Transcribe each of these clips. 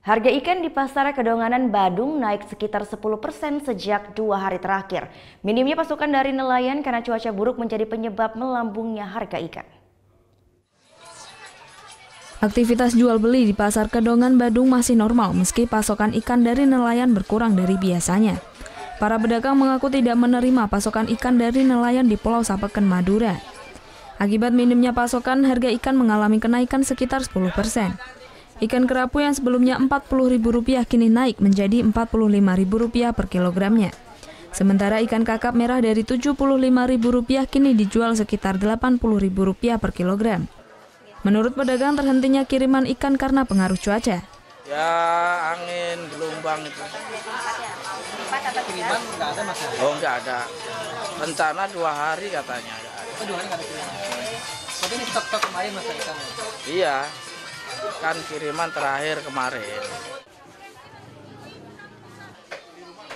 Harga ikan di pasar Kedonganan Badung naik sekitar 10% sejak 2 hari terakhir. Minimnya pasokan dari nelayan karena cuaca buruk menjadi penyebab melambungnya harga ikan. Aktivitas jual beli di pasar Kedongan Badung masih normal meski pasokan ikan dari nelayan berkurang dari biasanya. Para pedagang mengaku tidak menerima pasokan ikan dari nelayan di Pulau Sapeken, Madura. Akibat minimnya pasokan, harga ikan mengalami kenaikan sekitar 10%. Ikan kerapu yang sebelumnya Rp40.000 kini naik menjadi Rp45.000 per kilogramnya. Sementara ikan kakap merah dari Rp75.000 kini dijual sekitar Rp80.000 per kilogram. Menurut pedagang, terhentinya kiriman ikan karena pengaruh cuaca. Ya, angin, gelombang itu. Kiriman nggak ada mas? Oh, nggak ada. Rencana 2 hari katanya. Oh, 2 hari nggak ada kiriman. Tapi ini stok kemarin mas ikan? Iya, kan kiriman terakhir kemarin.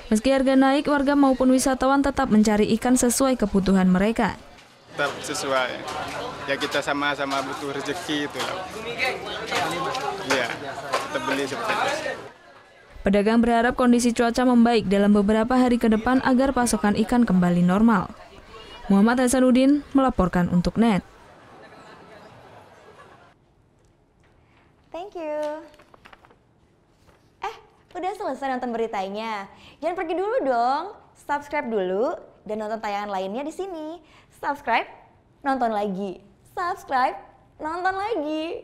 Meski harga naik, warga maupun wisatawan tetap mencari ikan sesuai kebutuhan mereka. Tetap sesuai. Ya kita sama-sama butuh rezeki itu. Iya, kita beli seperti itu. Pedagang berharap kondisi cuaca membaik dalam beberapa hari ke depan agar pasokan ikan kembali normal. Muhammad Hasanuddin melaporkan untuk NET. Thank you. Udah selesai nonton beritanya? Jangan pergi dulu dong. Subscribe dulu dan nonton tayangan lainnya di sini. Subscribe, nonton lagi. Subscribe, nonton lagi.